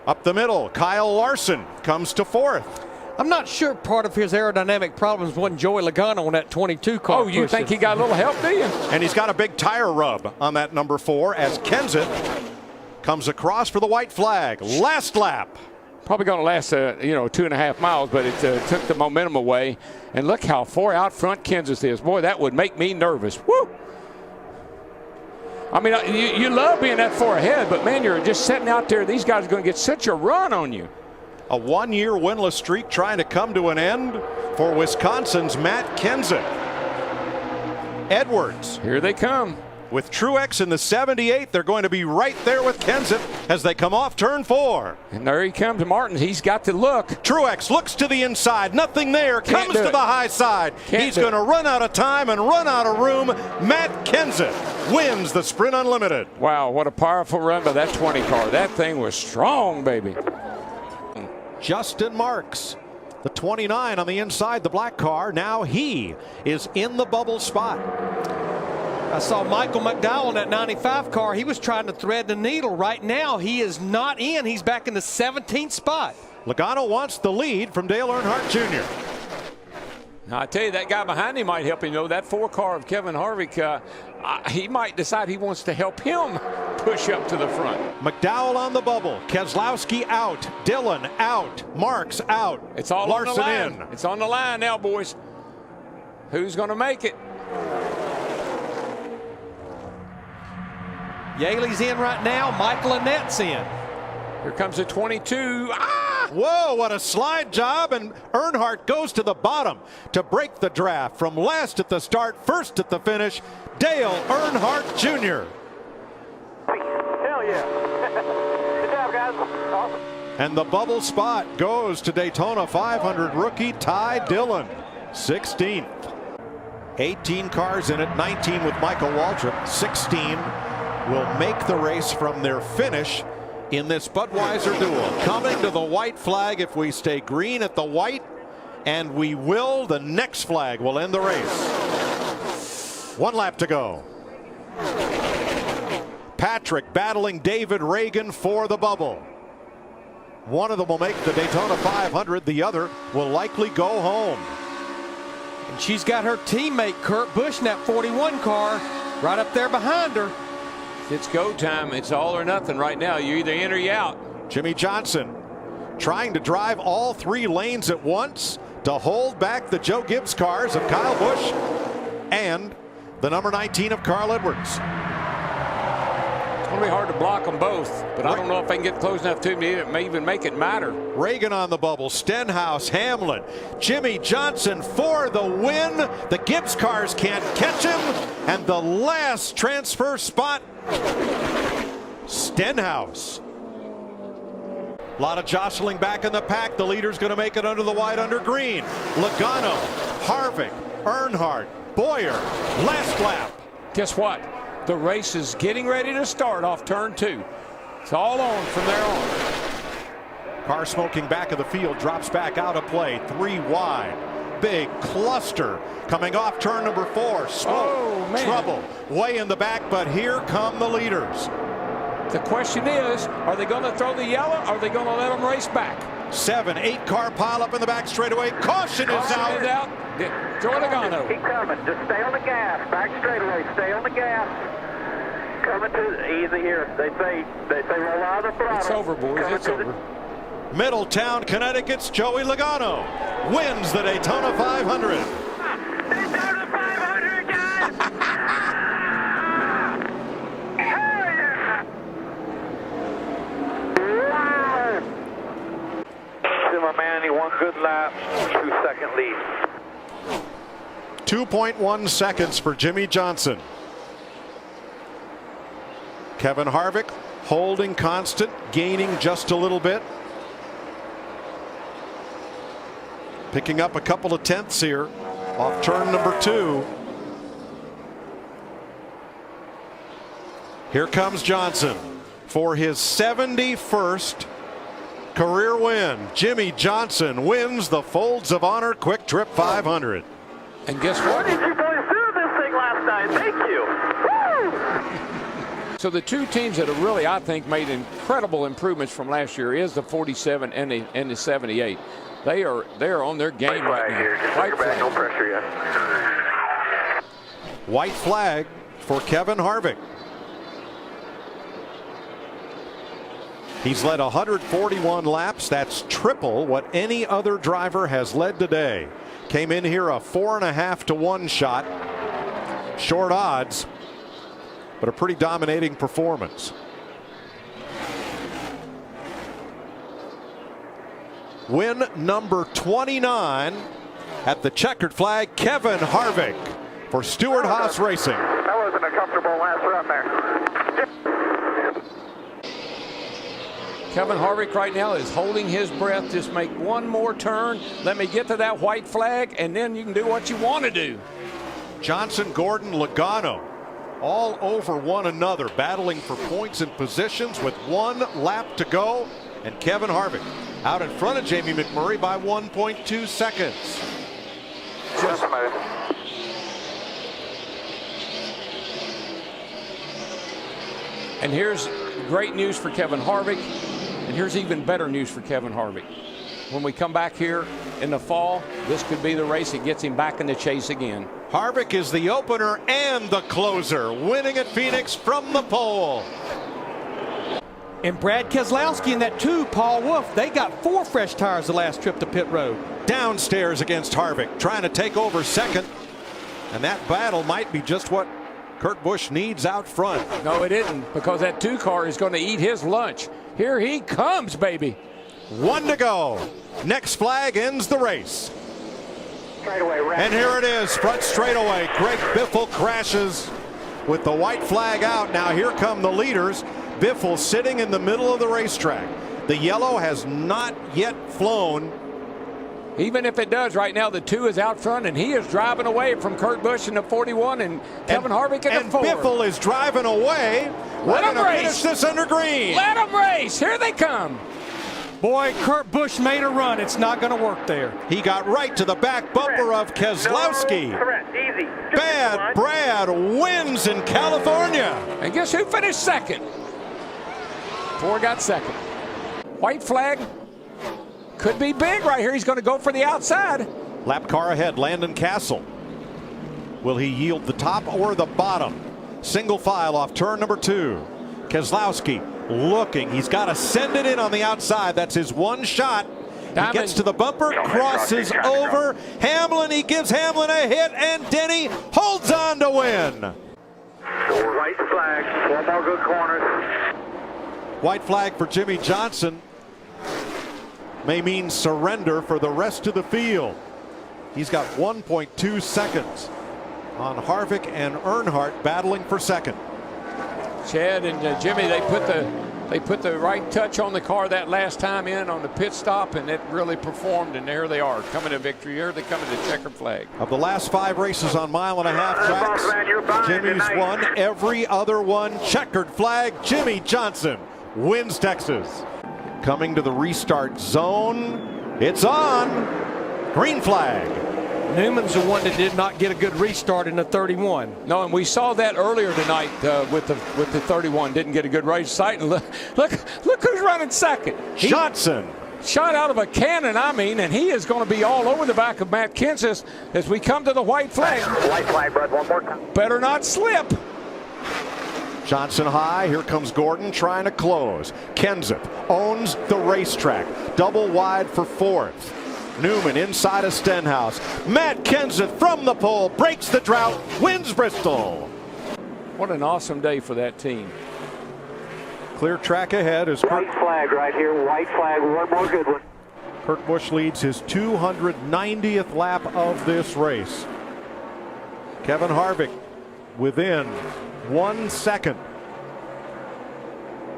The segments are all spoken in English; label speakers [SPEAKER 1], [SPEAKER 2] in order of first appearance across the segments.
[SPEAKER 1] Up the middle, Kyle Larson comes to fourth.
[SPEAKER 2] I'm not sure part of his aerodynamic problems wasn't Joey Logano on that 22 car.
[SPEAKER 3] Oh, you think he got a little help, do you?
[SPEAKER 1] And he's got a big tire rub on that number 4 as Kenseth comes across for the white flag. Last lap.
[SPEAKER 3] Probably going to last, 2.5 miles, but it took the momentum away. And look how far out front Kenseth is. Boy, that would make me nervous. Woo! I mean, you love being that far ahead, but man, you're just sitting out there. These guys are going to get such a run on you.
[SPEAKER 1] A one-year winless streak trying to come to an end for Wisconsin's Matt Kenseth. Edwards.
[SPEAKER 3] Here they come.
[SPEAKER 1] With Truex in the 78, they're going to be right there with Kenseth as they come off turn 4.
[SPEAKER 3] And there he comes, Martin. He's got the look.
[SPEAKER 1] Truex looks to the inside. Nothing there. Comes to the high side. He's going to run out of time and run out of room. Matt Kenseth wins the Sprint Unlimited.
[SPEAKER 3] Wow, what a powerful run by that 20 car. That thing was strong, baby.
[SPEAKER 1] Justin Marks, the 29 on the inside, the black car. Now he is in the bubble spot.
[SPEAKER 2] I saw Michael McDowell in that 95 car. He was trying to thread the needle. Right now, he is not in. He's back in the 17th spot.
[SPEAKER 1] Logano wants the lead from Dale Earnhardt Jr.
[SPEAKER 3] Now, I tell you, that guy behind him might help him. That 4 car of Kevin Harvick, he might decide he wants to help him push up to the front.
[SPEAKER 1] McDowell on the bubble. Keselowski out. Dillon out. Marks out.
[SPEAKER 3] It's all
[SPEAKER 1] Larson
[SPEAKER 3] on the line.
[SPEAKER 1] in.
[SPEAKER 3] It's on the line now, boys. Who's going to make it?
[SPEAKER 2] Yaley's in right now. Michael Annette's in.
[SPEAKER 3] Here comes the 22.
[SPEAKER 1] Whoa, what a slide job, and Earnhardt goes to the bottom to break the draft. From last at the start, first at the finish, Dale Earnhardt Jr.
[SPEAKER 4] Hell yeah. Good job, guys. Awesome.
[SPEAKER 1] And the bubble spot goes to Daytona 500 rookie Ty Dillon, 16th. 18 cars in it, 19 with Michael Waltrip. 16 will make the race from their finish in this Budweiser Duel. Coming to the white flag if we stay green at the white, and we will. The next flag will end the race. 1 lap to go. Patrick battling David Reagan for the bubble. One of them will make the Daytona 500. The other will likely go home.
[SPEAKER 2] And she's got her teammate Kurt Busch in that 41 car right up there behind her.
[SPEAKER 3] It's go time. It's all or nothing right now. You're either in or you're out.
[SPEAKER 1] Jimmy Johnson trying to drive all 3 lanes at once to hold back the Joe Gibbs cars of Kyle Busch and the number 19 of Carl Edwards.
[SPEAKER 3] It's going to be hard to block them both, but I don't know if I can get close enough to me. It may even make it matter.
[SPEAKER 1] Reagan on the bubble, Stenhouse, Hamlin, Jimmy Johnson for the win. The Gibbs cars can't catch him, and the last transfer spot, Stenhouse. A lot of jostling back in the pack. The leader's going to make it under the white, under green. Logano, Harvick, Earnhardt, Boyer, last lap.
[SPEAKER 3] Guess what? The race is getting ready to start off turn 2. It's all on from there on.
[SPEAKER 1] Car smoking back of the field, drops back out of play. 3 wide. Big cluster coming off turn number 4. Smoke, trouble, way in the back, but here come the leaders.
[SPEAKER 3] The question is, are they going to throw the yellow, or are they going to let them race back?
[SPEAKER 1] 7, 8 car pile up in the back straightaway. Caution is out.
[SPEAKER 3] Joe Logano.
[SPEAKER 4] Keep coming. Just stay on the gas. Back straightaway. Stay on the gas. Coming to easy here. They say roll out of the throttle.
[SPEAKER 3] It's over, boys. It's over.
[SPEAKER 1] Middletown, Connecticut's Joey Logano wins the Daytona 500.
[SPEAKER 4] Daytona 500, guys! Hell yeah! Wow! To my man, he won good lap, 2-second lead.
[SPEAKER 1] 2.1 seconds for Jimmy Johnson. Kevin Harvick holding constant, gaining just a little bit. Picking up a couple of tenths here off turn number 2. Here comes Johnson for his 71st career win. Jimmy Johnson wins the Folds of Honor Quick Trip 500.
[SPEAKER 3] And guess what?
[SPEAKER 4] What did you boys do this thing last night? Thank you. Woo!
[SPEAKER 3] So the two teams that have really, I think, made incredible improvements from last year is the 47 and the 78. They are on their game right now. White flag.
[SPEAKER 4] No pressure yet.
[SPEAKER 1] White flag for Kevin Harvick. He's led 141 laps. That's triple what any other driver has led today. Came in here a 4.5 to 1 shot. Short odds, but a pretty dominating performance. Win number 29 at the checkered flag, Kevin Harvick for Stewart-Haas Racing.
[SPEAKER 4] That wasn't a comfortable last run there.
[SPEAKER 3] Kevin Harvick right now is holding his breath. Just make one more turn. Let me get to that white flag, and then you can do what you want to do.
[SPEAKER 1] Johnson, Gordon, Logano all over one another, battling for points and positions with 1 lap to go. And Kevin Harvick out in front of Jamie McMurray by 1.2 seconds.
[SPEAKER 3] And here's great news for Kevin Harvick. And here's even better news for Kevin Harvick. When we come back here in the fall, this could be the race that gets him back in the chase again.
[SPEAKER 1] Harvick is the opener and the closer, winning at Phoenix from the pole.
[SPEAKER 2] And Brad Keselowski and that 2, Paul Wolf, they got 4 fresh tires the last trip to pit road.
[SPEAKER 1] Downstairs against Harvick, trying to take over second. And that battle might be just what Kurt Busch needs out front.
[SPEAKER 3] No, it isn't, because that 2 car is going to eat his lunch. Here he comes, baby.
[SPEAKER 1] 1 to go. Next flag ends the race.
[SPEAKER 4] Straightaway,
[SPEAKER 1] and here it is, front straightaway. Greg Biffle crashes with the white flag out. Now here come the leaders. Biffle sitting in the middle of the racetrack. The yellow has not yet flown.
[SPEAKER 3] Even if it does, right now the 2 is out front, and he is driving away from Kurt Busch in the 41 and Kevin Harvick in the 4.
[SPEAKER 1] And Biffle is driving away.
[SPEAKER 3] Let
[SPEAKER 1] We're
[SPEAKER 3] him
[SPEAKER 1] going to
[SPEAKER 3] race.
[SPEAKER 1] finish this under green.
[SPEAKER 3] Let them race. Here they come.
[SPEAKER 2] Boy, Kurt Busch made a run. It's not going to work there.
[SPEAKER 1] He got right to the back bumper of Keselowski.
[SPEAKER 4] No, correct, easy.
[SPEAKER 1] Bad Brad wins in California.
[SPEAKER 3] And guess who finished second? Ford got second. White flag could be big right here. He's going to go for the outside.
[SPEAKER 1] Lap car ahead, Landon Castle. Will he yield the top or the bottom? Single file off turn number 2. Keselowski looking. He's got to send it in on the outside. That's his 1 shot. He gets to the bumper, crosses over. Hamlin, he gives Hamlin a hit, and Denny holds on to win.
[SPEAKER 4] White flag, 4 more good corners.
[SPEAKER 1] White flag for Jimmy Johnson may mean surrender for the rest of the field. He's got 1.2 seconds on Harvick and Earnhardt battling for second.
[SPEAKER 3] Chad and Jimmy, they put the right touch on the car that last time in on the pit stop, and it really performed, and there they are coming to victory. Here they come to the checkered flag.
[SPEAKER 1] Of the last 5 races on 1.5 tracks, Jimmy's won every other one. Checkered flag, Jimmy Johnson wins Texas. Coming to the restart zone, it's on. Green flag.
[SPEAKER 2] Newman's the one that did not get a good restart in the 31.
[SPEAKER 3] No, and we saw that earlier tonight with the 31. Didn't get a good race sight. And look who's running second.
[SPEAKER 1] Johnson.
[SPEAKER 3] Shot out of a cannon, I mean, and he is going to be all over the back of Matt Kenseth as we come to the white flag.
[SPEAKER 4] White flag, Brad, 1 more time.
[SPEAKER 3] Better not slip.
[SPEAKER 1] Johnson high. Here comes Gordon trying to close. Kenseth owns the racetrack. Double wide for 4th. Newman inside of Stenhouse. Matt Kenseth from the pole breaks the drought, wins Bristol.
[SPEAKER 3] What an awesome day for that team.
[SPEAKER 1] Clear track ahead as
[SPEAKER 4] White flag right here. White flag. 1 more good one.
[SPEAKER 1] Kurt Busch leads his 290th lap of this race. Kevin Harvick within 1 second.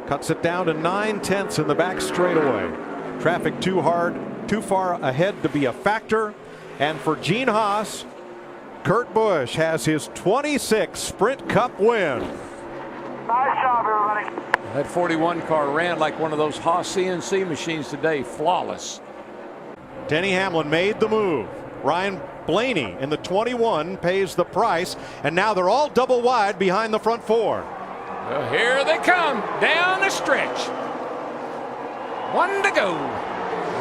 [SPEAKER 1] Cuts it down to 9/10 in the back straightaway. Traffic too far ahead to be a factor. And for Gene Haas, Kurt Busch has his 26th Sprint Cup win.
[SPEAKER 4] Nice job, everybody.
[SPEAKER 3] That 41 car ran like one of those Haas CNC machines today, flawless.
[SPEAKER 1] Denny Hamlin made the move. Ryan Blaney in the 21 pays the price, and now they're all double wide behind the front 4.
[SPEAKER 3] Well, here they come down the stretch. One to go.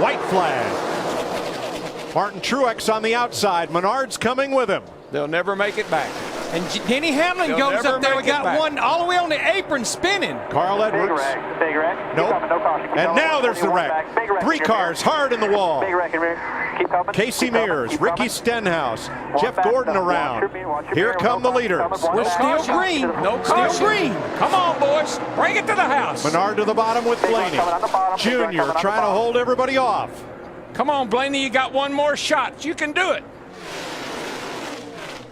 [SPEAKER 1] White flag. Martin Truex on the outside. Menard's coming with him.
[SPEAKER 3] They'll never make it back.
[SPEAKER 2] And Denny Hamlin
[SPEAKER 3] They'll
[SPEAKER 2] goes
[SPEAKER 3] never
[SPEAKER 2] up there. We
[SPEAKER 3] make it
[SPEAKER 2] got
[SPEAKER 3] back.
[SPEAKER 2] one all the way on the apron spinning.
[SPEAKER 1] Carl Edwards.
[SPEAKER 4] Big wreck.
[SPEAKER 1] Nope.
[SPEAKER 4] Keep coming, no caution. Keep
[SPEAKER 1] And
[SPEAKER 4] going.
[SPEAKER 1] now there's the
[SPEAKER 4] 21
[SPEAKER 1] wreck.
[SPEAKER 4] back. Big wreck in
[SPEAKER 1] 3
[SPEAKER 4] your
[SPEAKER 1] cars
[SPEAKER 4] rear.
[SPEAKER 1] hard in the wall.
[SPEAKER 4] Big wreck in rear. Keep coming.
[SPEAKER 1] Casey
[SPEAKER 4] Keep coming.
[SPEAKER 1] Mears,
[SPEAKER 4] Keep
[SPEAKER 1] Ricky
[SPEAKER 4] coming.
[SPEAKER 1] Stenhouse,
[SPEAKER 4] One
[SPEAKER 1] Jeff
[SPEAKER 4] back,
[SPEAKER 1] Gordon
[SPEAKER 4] watch
[SPEAKER 1] around.
[SPEAKER 4] your mirror, watch your
[SPEAKER 1] Here
[SPEAKER 4] mirror.
[SPEAKER 1] come the
[SPEAKER 4] No
[SPEAKER 1] leaders.
[SPEAKER 4] caution.
[SPEAKER 2] We're
[SPEAKER 4] One
[SPEAKER 2] still
[SPEAKER 4] back.
[SPEAKER 2] green.
[SPEAKER 3] No
[SPEAKER 2] Still
[SPEAKER 3] caution.
[SPEAKER 2] green.
[SPEAKER 3] Come on, boys. Bring it to the house.
[SPEAKER 1] Menard to the bottom with
[SPEAKER 4] Big one
[SPEAKER 1] Blaney.
[SPEAKER 4] coming on the bottom. Big one
[SPEAKER 1] Junior
[SPEAKER 4] coming on the
[SPEAKER 1] trying to
[SPEAKER 4] bottom.
[SPEAKER 1] hold everybody off.
[SPEAKER 3] Come on, Blaney. You got one more shot. You can do it.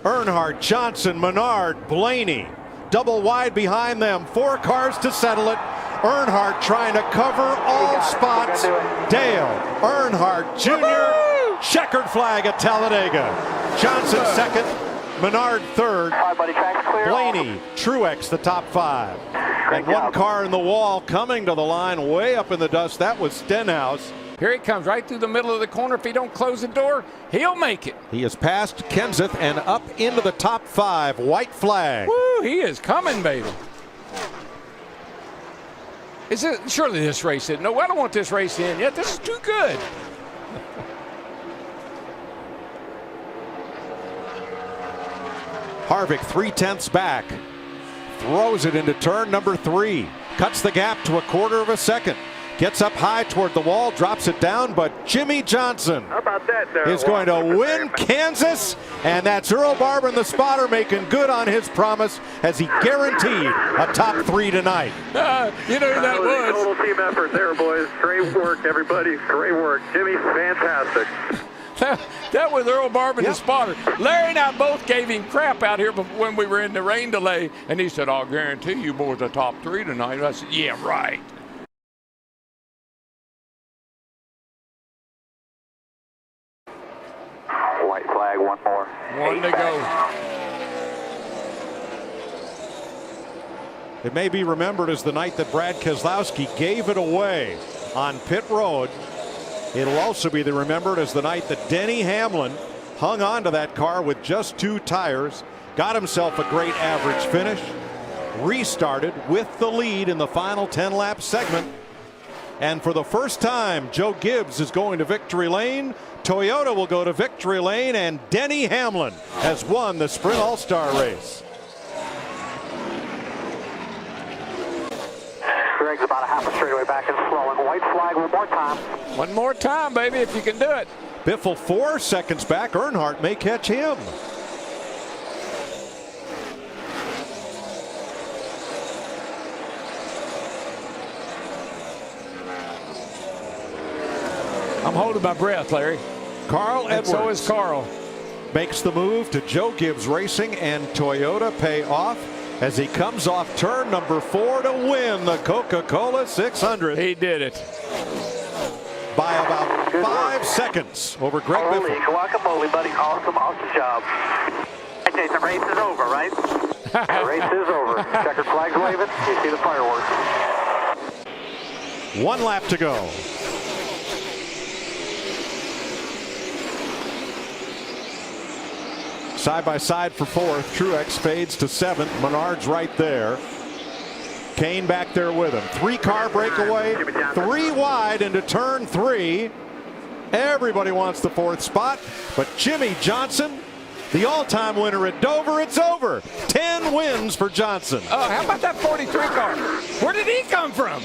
[SPEAKER 1] Earnhardt, Johnson, Menard, Blaney. Double wide behind them. 4 cars to settle it. Earnhardt trying to cover all spots.
[SPEAKER 4] We're gonna do
[SPEAKER 1] Dale Earnhardt Jr. Checkered flag at Talladega. Johnson second. Menard third.
[SPEAKER 4] All right, buddy, track's clear.
[SPEAKER 1] Blaney, Truex the top 5. And
[SPEAKER 4] Great
[SPEAKER 1] one
[SPEAKER 4] job.
[SPEAKER 1] car in the wall coming to the line way up in the dust. That was Stenhouse.
[SPEAKER 3] Here he comes right through the middle of the corner. If he don't close the door, he'll make it.
[SPEAKER 1] He has passed Kenseth and up into the top 5. White flag.
[SPEAKER 3] Woo, he is coming, baby. Is it surely this race is? No, I don't want this race in yet. This is too good.
[SPEAKER 1] Harvick 3/10 back. Throws it into turn number 3. Cuts the gap to a quarter of a second. Gets up high toward the wall, drops it down, but Jimmy Johnson
[SPEAKER 4] How about that, there?
[SPEAKER 1] is going to win Kansas, and that's Earl Barber and the spotter making good on his promise as he guaranteed a top 3 tonight.
[SPEAKER 3] You know who that was?
[SPEAKER 4] Total team effort there, boys. Great work, everybody. Great work. Jimmy's fantastic.
[SPEAKER 3] That was Earl Barber and the spotter. Larry and I both gave him crap out here when we were in the rain delay, and he said, "I'll guarantee you boys the top 3 tonight." I said, "Yeah, right."
[SPEAKER 4] White flag, one more.
[SPEAKER 3] One to go.
[SPEAKER 1] It may be remembered as the night that Brad Keselowski gave it away on pit road. It'll also be remembered as the night that Denny Hamlin hung on to that car with just 2 tires, got himself a great average finish, restarted with the lead in the final 10-lap segment. And for the first time, Joe Gibbs is going to victory lane. Toyota will go to victory lane, and Denny Hamlin has won the Sprint All-Star race.
[SPEAKER 4] Greg's about a half a straightaway back and slowing. White flag one more time.
[SPEAKER 3] One more time, baby, if you can do it.
[SPEAKER 1] Biffle 4 seconds back. Earnhardt may catch him.
[SPEAKER 3] I'm holding my breath, Larry.
[SPEAKER 1] Carl
[SPEAKER 3] And
[SPEAKER 1] Edwards
[SPEAKER 3] so is Carl.
[SPEAKER 1] makes the move to Joe Gibbs Racing, and Toyota pay off as he comes off turn number 4 to win the Coca-Cola 600
[SPEAKER 3] He did it.
[SPEAKER 1] by about 5 seconds over Greg
[SPEAKER 4] Holy
[SPEAKER 1] Biffle.
[SPEAKER 4] guacamole, buddy. Awesome, awesome job. Hey, Jason, race is over, right? The race is over. Checkered flag's waving. You see the fireworks.
[SPEAKER 1] 1 lap to go. Side by side for 4th. Truex fades to 7th. Menard's right there. Kane back there with him. 3-car breakaway. 3 wide into turn 3. Everybody wants the 4th spot, but Jimmy Johnson, the all-time winner at Dover, it's over. 10 wins for Johnson.
[SPEAKER 3] Oh, how about that 43 car? Where did he come from?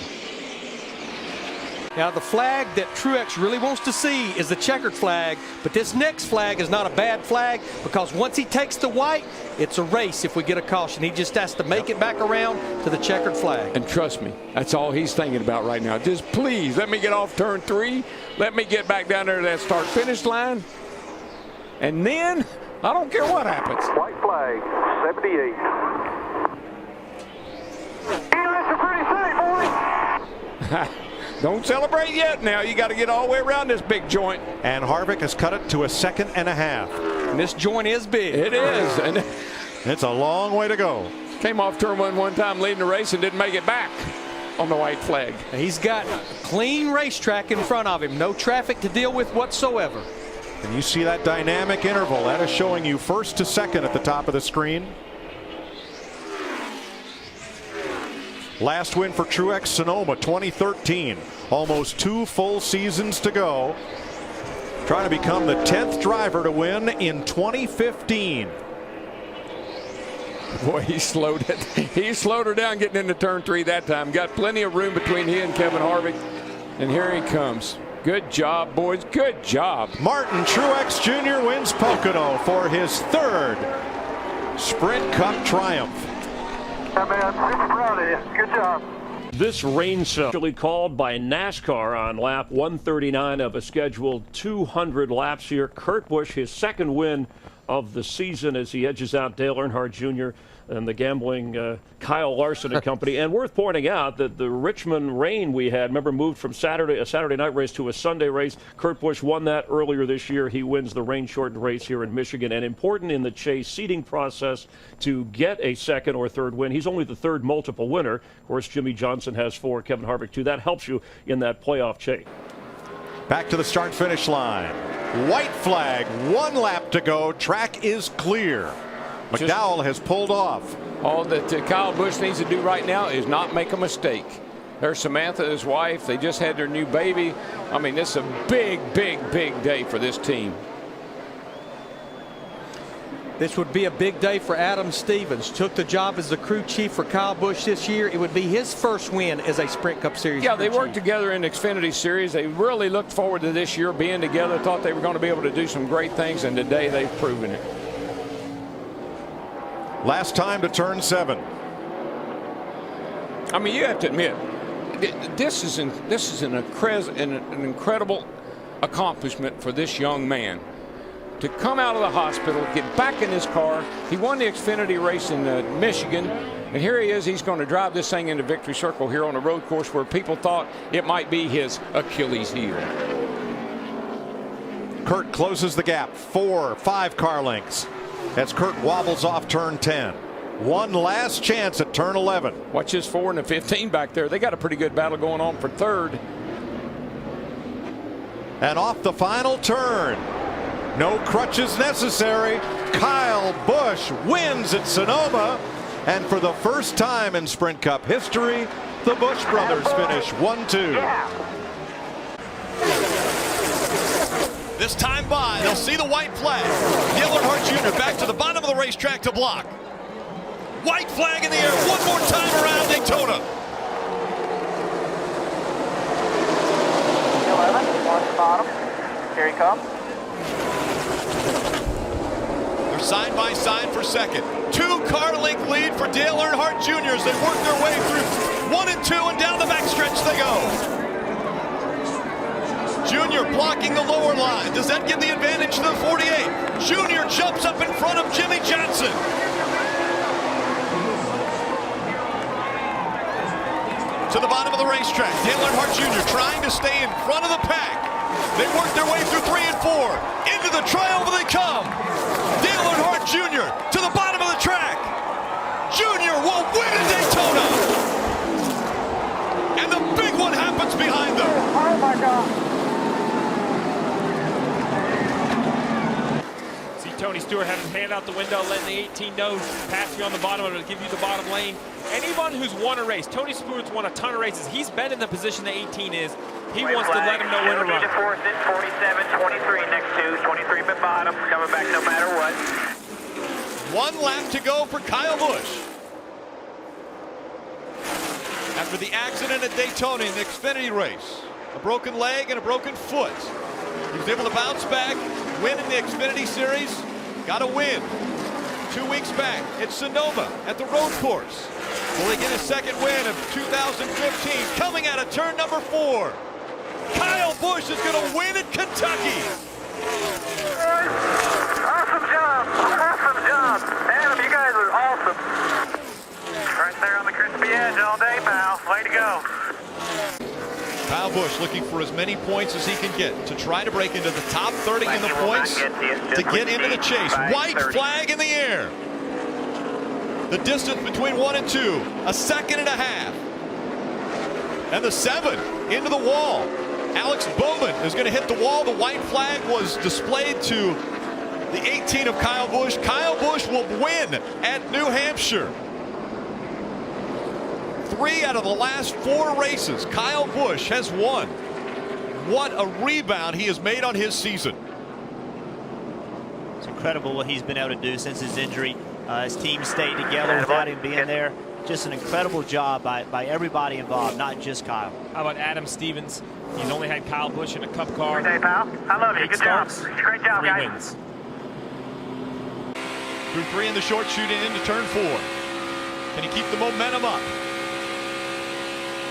[SPEAKER 2] Now, the flag that Truex really wants to see is the checkered flag, but this next flag is not a bad flag because once he takes the white, it's a race if we get a caution. He just has to make it back around to the checkered flag.
[SPEAKER 3] And trust me, that's all he's thinking about right now. Just please let me get off turn 3. Let me get back down there to that start-finish line. And then, I don't care what happens.
[SPEAKER 4] White flag, 78. It's a pretty sight, boys.
[SPEAKER 3] Don't celebrate yet now. You got to get all the way around this big joint.
[SPEAKER 1] And Harvick has cut it to a 2.5 seconds.
[SPEAKER 2] And this joint is big.
[SPEAKER 3] It is. And
[SPEAKER 1] It's a long way to go.
[SPEAKER 3] came off turn 1 one time leading the race and didn't make it back on the white flag.
[SPEAKER 2] He's got a clean racetrack in front of him. No traffic to deal with whatsoever.
[SPEAKER 1] And you see that dynamic interval. That is showing you 1st to 2nd at the top of the screen. Last win for Truex, Sonoma, 2013. Almost 2 full seasons to go. Trying to become the 10th driver to win in 2015.
[SPEAKER 3] Boy, he slowed it. He slowed her down getting into turn 3 that time. Got plenty of room between he and Kevin Harvick. And here he comes. Good job, boys. Good job.
[SPEAKER 1] Martin Truex Jr. wins Pocono for his 3rd Sprint Cup triumph.
[SPEAKER 4] Yeah, man, super proud of you. Good job.
[SPEAKER 5] This rain cell actually called by NASCAR on lap 139 of a scheduled 200 laps here. Kurt Busch, his 2nd win of the season as he edges out Dale Earnhardt Jr. and the gambling Kyle Larson and company. And worth pointing out that the Richmond rain we had, remember, moved from a Saturday night race to a Sunday race. Kurt Busch won that earlier this year. He wins the rain-shortened race here in Michigan. And important in the Chase seeding process to get a 2nd or 3rd win. He's only the 3rd multiple winner. Of course, Jimmy Johnson has 4, Kevin Harvick 2. That helps you in that playoff chase.
[SPEAKER 1] Back to the start-finish line. White flag, 1 lap to go. Track is clear. McDowell has pulled off.
[SPEAKER 3] All that Kyle Busch needs to do right now is not make a mistake. There's Samantha, his wife. They just had their new baby. I mean, this is a big, big, big day for this team.
[SPEAKER 2] This would be a big day for Adam Stevens. Took the job as the crew chief for Kyle Busch this year. It would be his 1st win as a Sprint Cup Series.
[SPEAKER 3] Yeah, they worked together in the Xfinity Series. They really looked forward to this year being together. Thought they were going to be able to do some great things, and today they've proven it.
[SPEAKER 1] Last time to turn 7.
[SPEAKER 3] I mean, you have to admit, this is an incredible accomplishment for this young man. To come out of the hospital, get back in his car. He won the Xfinity race in Michigan, and here he is. He's going to drive this thing into victory circle here on a road course where people thought it might be his Achilles heel.
[SPEAKER 1] Kurt closes the gap, 5 car lengths. As Kurt wobbles off turn 10. One last chance at turn 11.
[SPEAKER 3] Watch his 4 and the 15 back there. They got a pretty good battle going on for 3rd.
[SPEAKER 1] And off the final turn. No crutches necessary. Kyle Busch wins at Sonoma. And for the first time in Sprint Cup history, the Busch brothers finish 1-2.
[SPEAKER 6] This time by, they'll see the white flag. Dale Earnhardt Jr. back to the bottom of the racetrack to block. White flag in the air one more time around Daytona.
[SPEAKER 4] 11, watch the bottom. Here he comes.
[SPEAKER 6] They're side by side for 2nd. 2-car length lead for Dale Earnhardt Jr. as they work their way through 1 and 2, and down the backstretch they go. Junior blocking the lower line. Does that give the advantage to the 48? Junior jumps up in front of Jimmy Johnson. To the bottom of the racetrack, Dale Earnhardt Jr. trying to stay in front of the pack. They work their way through 3 and 4. Into the triangle they come. Dale Earnhardt Jr. to the bottom of the track. Junior will win at Daytona. And the big one happens behind them.
[SPEAKER 4] Oh my God.
[SPEAKER 7] Tony Stewart had his hand out the window, letting the 18 know, pass you on the bottom of it, give you the bottom lane. Anyone who's won a race, Tony Stewart's won a ton of races. He's been in the position the 18 is. He wants to let him know when to run.
[SPEAKER 4] 47, 23 next to, 23 at bottom, coming back no matter what.
[SPEAKER 6] 1 lap to go for Kyle Busch. After the accident at Daytona in the Xfinity race, a broken leg and a broken foot, he was able to bounce back, win in the Xfinity Series, got a win 2 weeks back at Sonoma at the road course. Will he get his 2nd win of 2015? Coming out of turn number 4. Kyle Busch is going to win at Kentucky.
[SPEAKER 4] Awesome job. Awesome job. Adam, you guys are awesome. Right there on the crispy edge all day, pal. Way to go.
[SPEAKER 6] Kyle Busch looking for as many points as he can get to try to break into the top 30 in the points to get into the chase. White flag in the air. The distance between 1 and 2, a 2.5 seconds. And the 7 into the wall. Alex Bowman is going to hit the wall. The white flag was displayed to the 18 of Kyle Busch. Kyle Busch will win at New Hampshire. 3 out of the last 4 races, Kyle Busch has won. What a rebound he has made on his season.
[SPEAKER 8] It's incredible what he's been able to do since his injury. His team stayed together without him being there. Just an incredible job by everybody involved, not just Kyle.
[SPEAKER 7] How about Adam Stevens? He's only had Kyle Busch in a Cup car.
[SPEAKER 4] Good day, pal. I love you.
[SPEAKER 7] 8
[SPEAKER 4] Good job.
[SPEAKER 7] starts,
[SPEAKER 4] Great job,
[SPEAKER 7] 3
[SPEAKER 4] guys.
[SPEAKER 7] wins.
[SPEAKER 6] Through 3 in the short shoot and into turn 4. Can he keep the momentum up?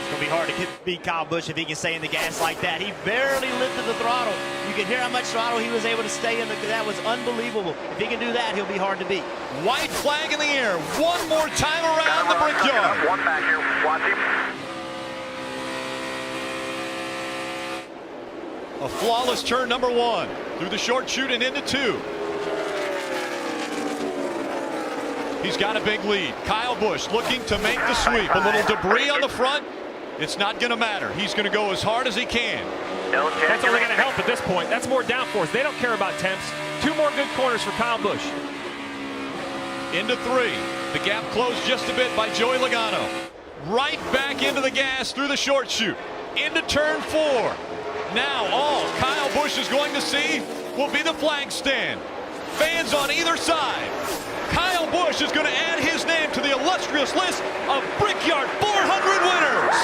[SPEAKER 8] It's going to be hard to beat Kyle Busch if he can stay in the gas like that. He barely lifted the throttle. You can hear how much throttle he was able to stay in. That was unbelievable. If he can do that, he'll be hard to beat.
[SPEAKER 6] White flag in the air. One more time around the Brickyard.
[SPEAKER 4] One back here. Watch him.
[SPEAKER 6] A flawless turn number 1 through the short chute and into 2. He's got a big lead. Kyle Busch looking to make the sweep. A little debris on the front. It's not going to matter. He's going to go as hard as he can.
[SPEAKER 7] That's only going to help at this point. That's more downforce. They don't care about temps. 2 more good corners for Kyle Busch.
[SPEAKER 6] Into 3. The gap closed just a bit by Joey Logano. Right back into the gas through the short chute. Into turn 4. Now all Kyle Busch is going to see will be the flag stand. Fans on either side. Kyle Busch is going to add his name to the illustrious list of Brickyard 400 winners.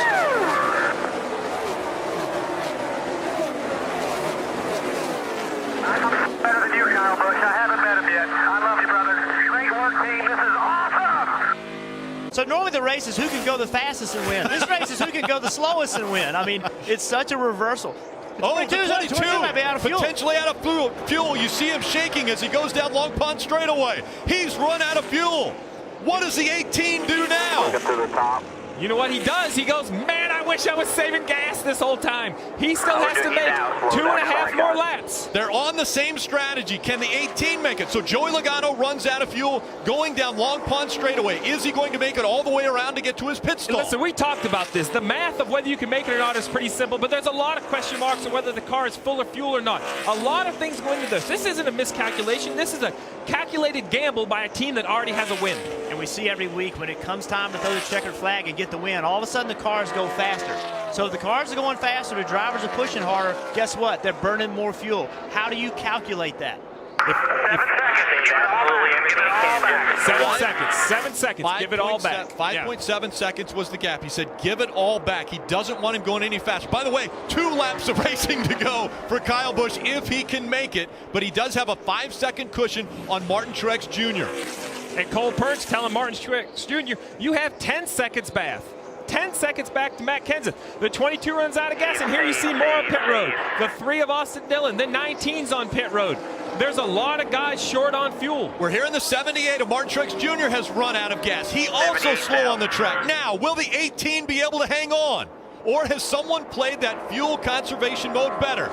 [SPEAKER 4] I'm better than you, Kyle Busch. I haven't met him yet. I love you, brother. Great work, team. This is awesome.
[SPEAKER 8] So normally the race is who can go the fastest and win. This race is who can go the slowest and win. I mean, it's such a reversal.
[SPEAKER 6] Oh, the
[SPEAKER 8] 22 might be out of fuel.
[SPEAKER 6] Potentially out of fuel. You see him shaking as he goes down Long Pond straightaway. He's run out of fuel. What does the 18 do now?
[SPEAKER 4] Get to the top.
[SPEAKER 7] You know what he does? He goes, man, I wish I was saving gas this whole time. He still has to make 2.5 more laps.
[SPEAKER 6] They're on the same strategy. Can the 18 make it? So Joey Logano runs out of fuel going down Long Pond straightaway. Is he going to make it all the way around to get to his pit stall?
[SPEAKER 7] Listen, we talked about this. The math of whether you can make it or not is pretty simple, but there's a lot of question marks on whether the car is full of fuel or not. A lot of things go into this. This isn't a miscalculation. This is a calculated gamble by a team that already has a win.
[SPEAKER 8] And we see every week when it comes time to throw the checkered flag and get the win, all of a sudden the cars go faster. So if the cars are going faster, the drivers are pushing harder, guess what? They're burning more fuel. How do you calculate that?
[SPEAKER 7] 7 seconds. Give it all back.
[SPEAKER 6] 5.7 seconds was the gap. He said, give it all back. He doesn't want him going any faster. By the way, 2 laps of racing to go for Kyle Busch if he can make it, but he does have a 5-second cushion on Martin Truex Jr.
[SPEAKER 7] And Cole Pern's telling Martin Truex Jr., you have 10 seconds back. 10 seconds back to Matt Kenseth. The 22 runs out of gas, and here you see more on pit road. The 3 of Austin Dillon, the 19's on pit road. There's a lot of guys short on fuel.
[SPEAKER 6] We're here in the 78 of Martin Truex Jr. has run out of gas. He also slow on the track. Now, will the 18 be able to hang on? Or has someone played that fuel conservation mode better?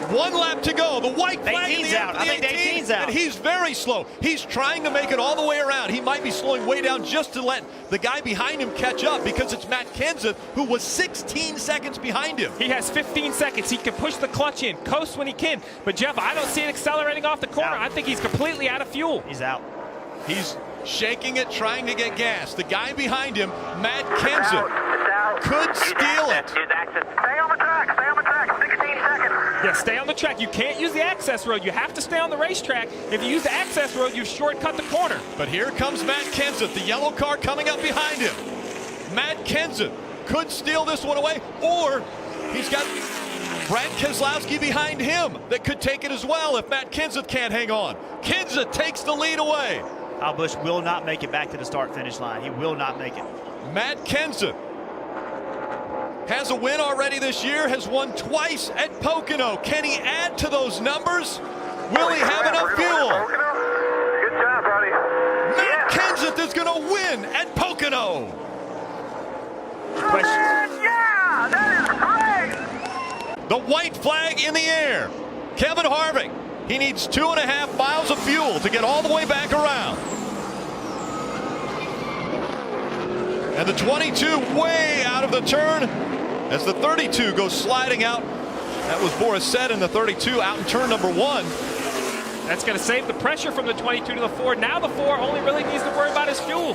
[SPEAKER 6] 1 lap to go. The white flag in the air for the 18's out. And he's very slow. He's trying to make it all the way around. He might be slowing way down just to let the guy behind him catch up because it's Matt Kenseth who was 16 seconds behind him.
[SPEAKER 7] He has 15 seconds. He can push the clutch in, coast when he can. But Jeff, I don't see it accelerating off the corner. I think he's completely out of fuel.
[SPEAKER 8] He's out.
[SPEAKER 6] He's shaking it, trying to get gas. The guy behind him, Matt Kenseth, could steal it.
[SPEAKER 4] Stay on the track. Stay on the track. 16 seconds.
[SPEAKER 7] Yeah, stay on the track. You can't use the access road. You have to stay on the racetrack. If you use the access road, you shortcut the corner.
[SPEAKER 6] But here comes Matt Kenseth, the yellow car coming up behind him. Matt Kenseth could steal this one away, or he's got Brad Keselowski behind him that could take it as well if Matt Kenseth can't hang on. Kenseth takes the lead away.
[SPEAKER 8] Kyle Busch will not make it back to the start-finish line. He will not make it.
[SPEAKER 6] Matt Kenseth has a win already this year, has won twice at Pocono. Can he add to those numbers? Will he have enough fuel?
[SPEAKER 4] Good job, buddy.
[SPEAKER 6] Matt Kenseth is going to win at Pocono.
[SPEAKER 4] Yeah, that is great.
[SPEAKER 6] The white flag in the air. Kevin Harvick, he needs 2.5 miles of fuel to get all the way back around. And the 22 way out of the turn as the 32 goes sliding out. That was Boris said in the 32 out in turn number 1.
[SPEAKER 7] That's going to save the pressure from the 22 to the 4. Now the 4 only really needs to worry about his fuel.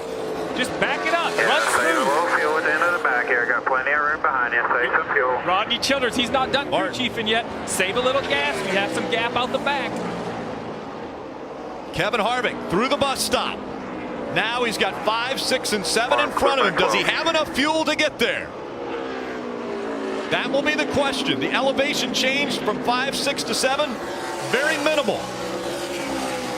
[SPEAKER 7] Just back it up.
[SPEAKER 4] Yeah,
[SPEAKER 7] Run
[SPEAKER 4] save a
[SPEAKER 7] smooth.
[SPEAKER 4] little fuel at the end of the back here. Got plenty of room behind you. Save some fuel.
[SPEAKER 7] Rodney Childers, he's not done crew
[SPEAKER 6] Martin.
[SPEAKER 7] chiefing yet. Save a little gas. We have some gap out the back.
[SPEAKER 6] Kevin Harvick through the bus stop. Now he's got 5, 6, and 7 in front of him. Does he have enough fuel to get there? That will be the question. The elevation changed from 5, 6 to 7. Very minimal.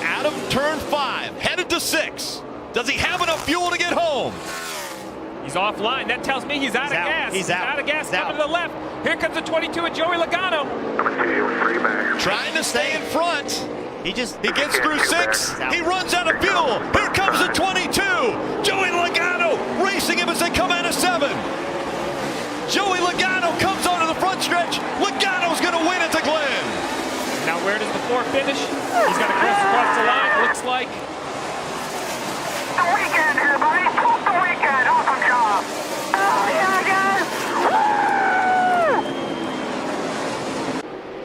[SPEAKER 6] Out of turn 5, headed to 6. Does he have enough fuel to get home?
[SPEAKER 7] He's offline. That tells me he's out of gas.
[SPEAKER 8] He's out.
[SPEAKER 7] Out of gas.
[SPEAKER 8] He's out.
[SPEAKER 7] Coming to the left. Here comes the 22 of Joey Logano.
[SPEAKER 6] Trying to stay in front.
[SPEAKER 8] He
[SPEAKER 6] He gets through 6. He runs out of fuel. Here comes the 22. Joey Logano racing him as they come out of 7. Joey Logano comes onto the front stretch. Logano's going to win at the Glen.
[SPEAKER 7] Now where does the 4 finish? He's got to cross across the line. Looks like.
[SPEAKER 4] The weekend here, buddy. The weekend. Awesome job. Oh, yeah, guys.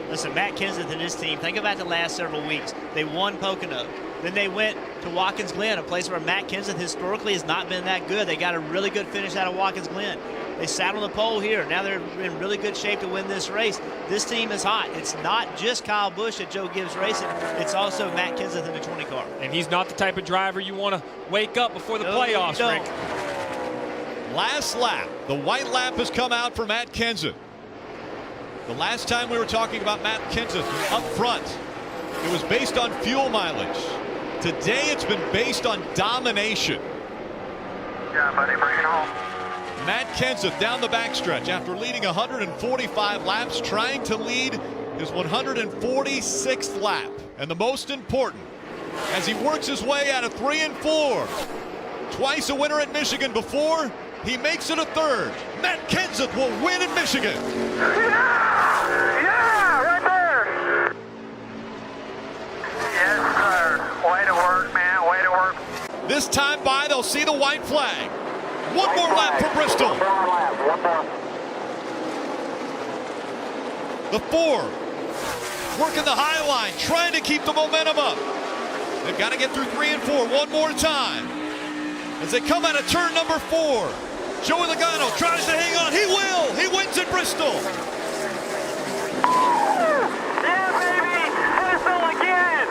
[SPEAKER 8] Listen, Matt Kenseth and his team, think about the last several weeks. They won Pocono. Then they went to Watkins Glen, a place where Matt Kenseth historically has not been that good. They got a really good finish out of Watkins Glen. They sat on the pole here. Now they're in really good shape to win this race. This team is hot. It's not just Kyle Busch at Joe Gibbs Racing. It's also Matt Kenseth in the 20 car.
[SPEAKER 7] And he's not the type of driver you want to wake up before the playoffs,
[SPEAKER 8] you
[SPEAKER 7] Rick.
[SPEAKER 6] Last lap. The white lap has come out for Matt Kenseth. The last time we were talking about Matt Kenseth up front, it was based on fuel mileage. Today it's been based on domination.
[SPEAKER 4] Yeah, buddy, bring it home.
[SPEAKER 6] Matt Kenseth down the backstretch after leading 145 laps, trying to lead his 146th lap. And the most important, as he works his way out of 3 and 4. Twice a winner at Michigan before, he makes it a 3rd. Matt Kenseth will win in Michigan.
[SPEAKER 4] Yeah, right there. Yes, sir. Way to work, man. Way to work.
[SPEAKER 6] This time by, they'll see the white flag. One more lap for Bristol.
[SPEAKER 4] One more.
[SPEAKER 6] The 4 working the high line, trying to keep the momentum up. They've got to get through 3 and 4 one more time. As they come out of turn number 4, Joey Logano tries to hang on. He will. He wins at Bristol.
[SPEAKER 4] Yeah, baby. Bristol again.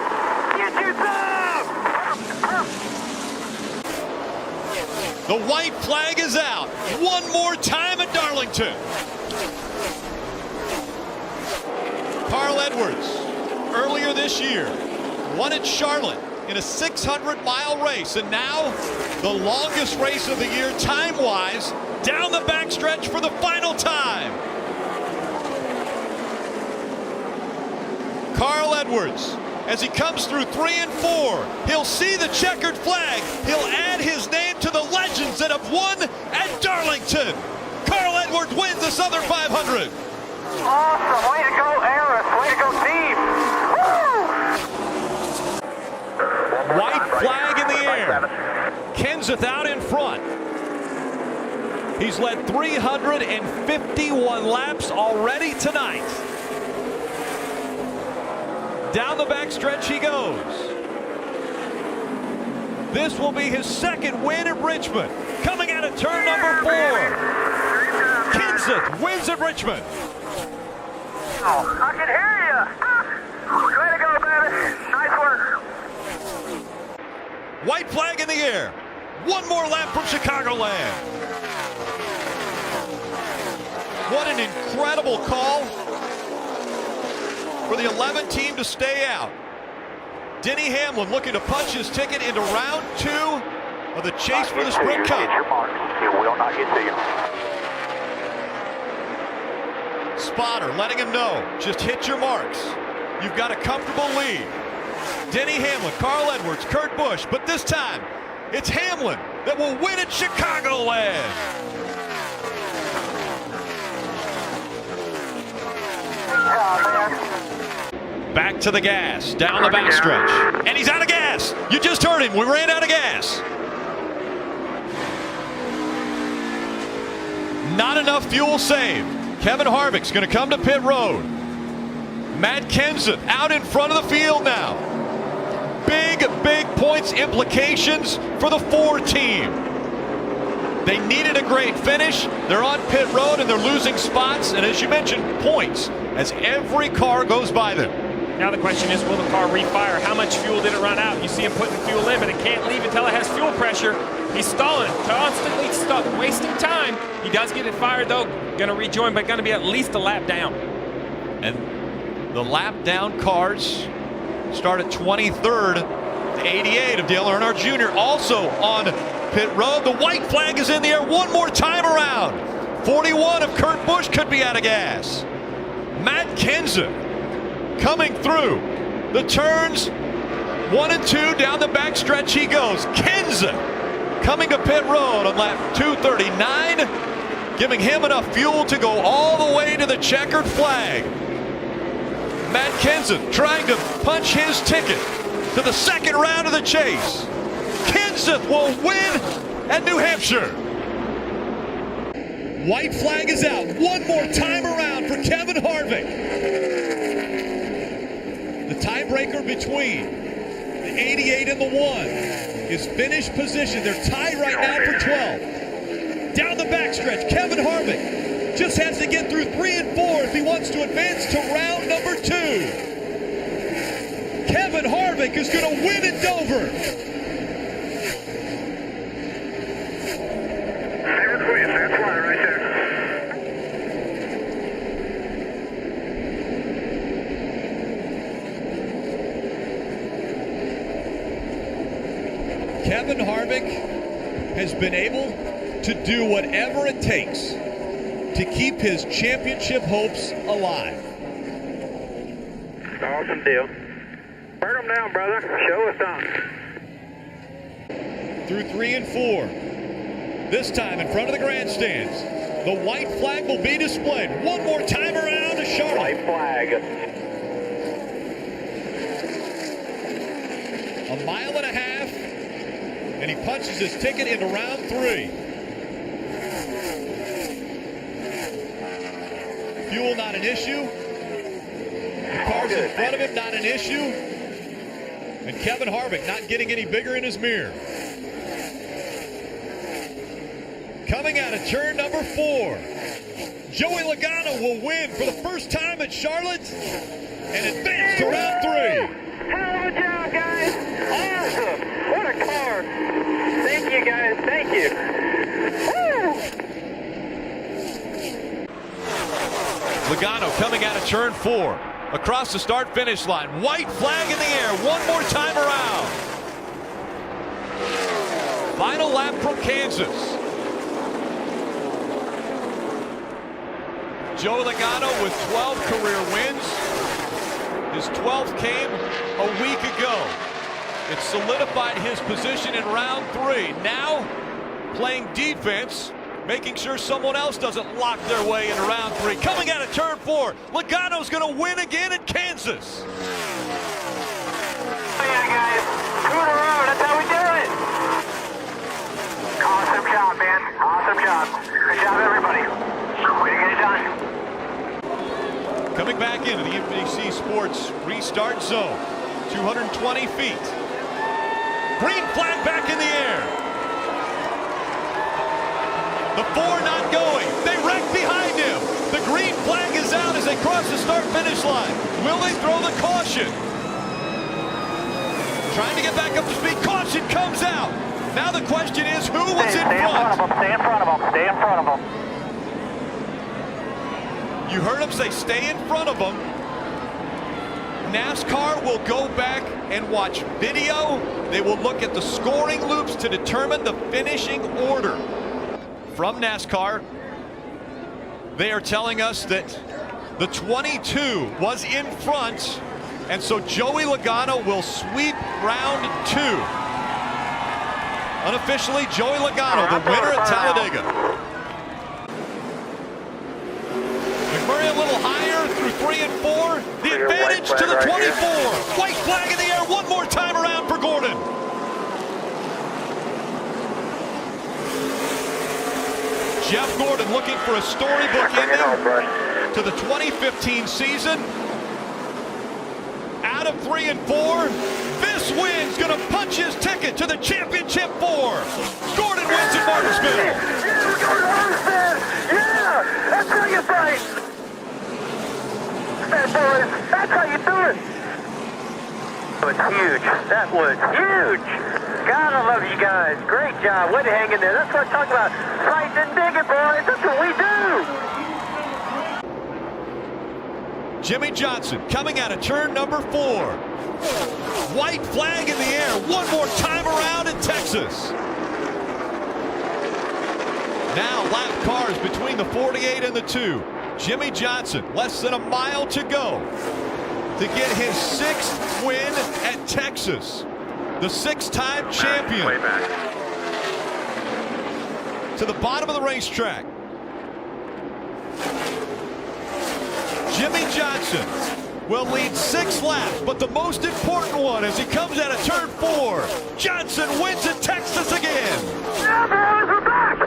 [SPEAKER 4] Get you some.
[SPEAKER 6] The white flag is out. One more time at Darlington. Carl Edwards, earlier this year, won at Charlotte in a 600-mile race, and now the longest race of the year time-wise, down the backstretch for the final time. Carl Edwards, as he comes through 3 and 4, he'll see the checkered flag. He'll add his name to the legends that have won at Darlington. Carl Edwards wins the Southern 500.
[SPEAKER 4] Awesome. Way to go, Harris. Way to go, team. Woo!
[SPEAKER 6] White flag in the air. Kenseth out in front. He's led 351 laps already tonight. Down the backstretch he goes. This will be his 2nd win at Richmond. Coming out of turn number 4. Kenseth wins at Richmond.
[SPEAKER 4] Oh, I can hear you. Way to go, baby. Nice work.
[SPEAKER 6] White flag in the air. One more lap from Chicagoland. What an incredible call for the 11 team to stay out. Denny Hamlin looking to punch his ticket into round 2 of the chase for the Sprint Cup.
[SPEAKER 4] Hit your marks. It will not get to you.
[SPEAKER 6] Spotter letting him know, just hit your marks. You've got a comfortable lead. Denny Hamlin, Carl Edwards, Kurt Busch, but this time it's Hamlin that will win at Chicagoland. Back to the gas, down the backstretch, and he's out of gas. You just heard him, we ran out of gas. Not enough fuel saved. Kevin Harvick's going to come to pit road. Matt Kenseth out in front of the field now. Big points implications for the 4 team. They needed a great finish. They're on pit road and they're losing spots, and as you mentioned, points as every car goes by them.
[SPEAKER 7] Now the question is, will the car refire? How much fuel did it run out? You see him putting fuel in, but it can't leave until it has fuel pressure. He's stalling, constantly stuck, wasting time. He does get it fired though, gonna rejoin, but gonna be at least a lap down.
[SPEAKER 6] And the lap down cars start at 23rd, the 88 of Dale Earnhardt Jr. also on pit road. The white flag is in the air one more time around. 41 of Kurt Busch could be out of gas. Matt Kenseth coming through the turns 1 and 2, down the backstretch he goes. Kenseth coming to pit road on lap 239, giving him enough fuel to go all the way to the checkered flag. Matt Kenseth trying to punch his ticket to the second round of the chase. Kenseth will win at New Hampshire. White flag is out. One more time around for Kevin Harvick. The tiebreaker between the 88 and the 1 is finish position. They're tied right now for 12. Down the backstretch, Kevin Harvick just has to get through 3 and 4 if he wants to advance to round number 2. Kevin Harvick is going to win at Dover.
[SPEAKER 4] That's why right there.
[SPEAKER 6] Kevin Harvick has been able to do whatever it takes to keep his championship hopes alive.
[SPEAKER 4] Awesome deal. Burn them down, brother. Show us something.
[SPEAKER 6] Through 3 and 4. This time in front of the grandstands. The white flag will be displayed. One more time around to Charlotte.
[SPEAKER 4] White flag.
[SPEAKER 6] A mile and a half, and he punches his ticket into round 3. Fuel not an issue. The cars in front of him not an issue. And Kevin Harvick not getting any bigger in his mirror. Coming out of turn number 4, Joey Logano will win for the first time at Charlotte and advance to round 3.
[SPEAKER 4] Hell of a job, guys. Awesome. What a car. Thank you, guys. Thank you. Woo!
[SPEAKER 6] Logano coming out of turn 4, across the start-finish line. White flag in the air, one more time around. Final lap from Kansas. Joe Logano with 12 career wins. His 12th came a week ago. It solidified his position in round 3. Now playing defense, making sure someone else doesn't lock their way into round 3. Coming out of turn 4, Logano's going to win again in Kansas.
[SPEAKER 4] Yeah, guys. Scoot around. That's how we do it. Awesome job, man. Awesome job. Good job, everybody. Way to get it done.
[SPEAKER 6] Coming back into the NBC Sports restart zone, 220 feet. Green flag back in the air. The 4 not going. They wreck behind him. The green flag is out as they cross the start-finish line. Will they throw the caution? Trying to get back up to speed. Caution comes out. Now the question is, who was in front?
[SPEAKER 4] Stay in front of them. Stay in front of them.
[SPEAKER 6] You heard him say stay in front of them. NASCAR will go back and watch video. They will look at the scoring loops to determine the finishing order. From NASCAR, they are telling us that the 22 was in front, and so Joey Logano will sweep round 2. Unofficially, Joey Logano, the winner at Talladega. McMurray a little higher through 3 and 4. The advantage to the 24. White flag in the air one more time around for Gordon. Jeff Gordon looking for a storybook ending to the 2015 season. Out of 3 and 4. this win's going to punch his ticket to the championship 4. Gordon wins at Martinsville.
[SPEAKER 4] Yeah, that's how you fight. Hey, boys, that's how you do it. That was huge. That was huge. God, I love you guys. Great job. Way to hang in there. That's what I'm talking about. Fighting and digging, boys. That's what we do.
[SPEAKER 6] Jimmy Johnson coming out of turn number 4. White flag in the air. One more time around in Texas. Now lap cars between the 48 and the 2. Jimmy Johnson, less than a mile to go to get his 6th win at Texas. The 6-time champion.
[SPEAKER 4] Way back.
[SPEAKER 6] To the bottom of the racetrack. Jimmy Johnson will lead 6 laps, but the most important one as he comes out of turn 4. Johnson wins at Texas again.
[SPEAKER 4] Yeah, boys, we're back.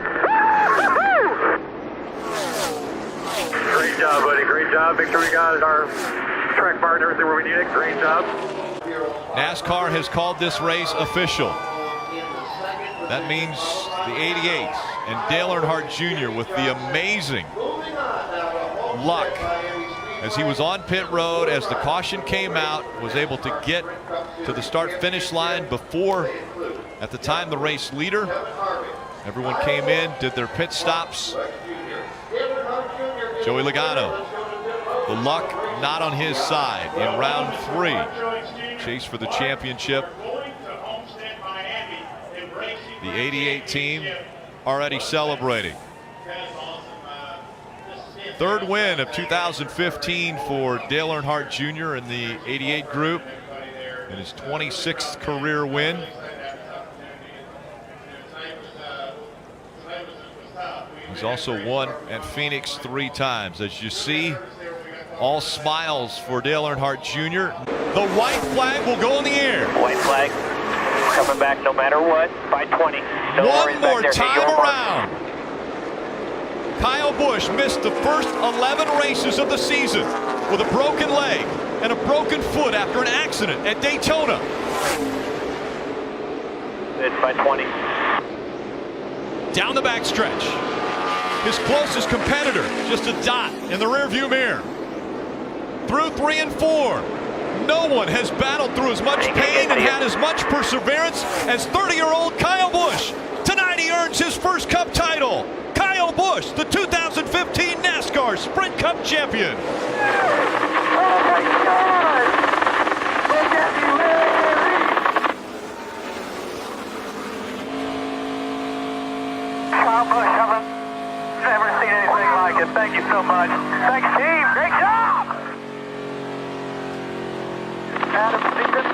[SPEAKER 4] Great job, buddy. Great job. Make sure we got our track bar and everything where we need it. Great job.
[SPEAKER 6] NASCAR has called this race official. That means the 88 and Dale Earnhardt Jr. with the amazing luck as he was on pit road as the caution came out, was able to get to the start-finish line before, at the time, the race leader. Everyone came in, did their pit stops. Joey Logano, the luck not on his side in round 3. Chase for the championship. The 88 team already celebrating. 3rd win of 2015 for Dale Earnhardt Jr. in the 88 group, and his 26th career win. He's also won at Phoenix 3 times. As you see, all smiles for Dale Earnhardt Jr. The white flag will go in the air.
[SPEAKER 4] White flag coming back no matter what. By 20. No
[SPEAKER 6] One more time around. Kyle Busch missed the first 11 races of the season with a broken leg and a broken foot after an accident at Daytona.
[SPEAKER 4] It's by 20.
[SPEAKER 6] Down the backstretch. His closest competitor, just a dot in the rearview mirror. Through 3 and 4. No one has battled through as much pain and had as much perseverance as 30-year-old Kyle Busch. Tonight he earns his first Cup title. Kyle Busch, the 2015 NASCAR Sprint Cup champion.
[SPEAKER 4] Oh my God! Look at me, Larry! Kyle Busch, I've never seen anything like it. Thank you so much. Thanks, team. Great job! Adam Stevens.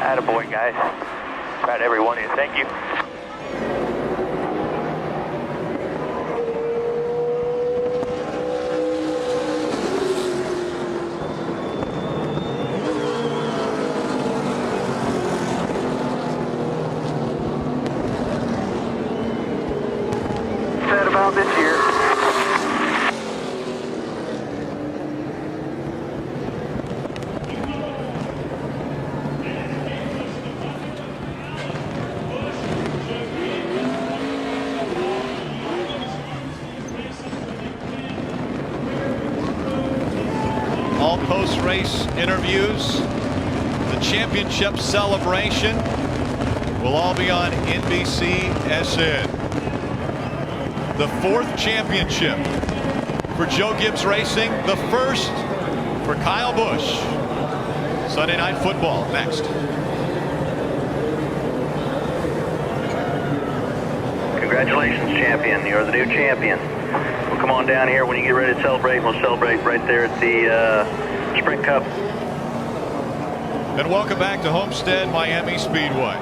[SPEAKER 4] Attaboy, guys. Proud of every one of you. Thank you. Said about this year.
[SPEAKER 6] All post-race interviews, the championship celebration will all be on NBCSN. The 4th championship for Joe Gibbs Racing, the 1st for Kyle Busch. Sunday Night Football next.
[SPEAKER 4] Congratulations, champion. You're the new champion. Well, come on down here when you get ready to celebrate. We'll celebrate right there at the Sprint Cup.
[SPEAKER 6] And welcome back to Homestead Miami Speedway.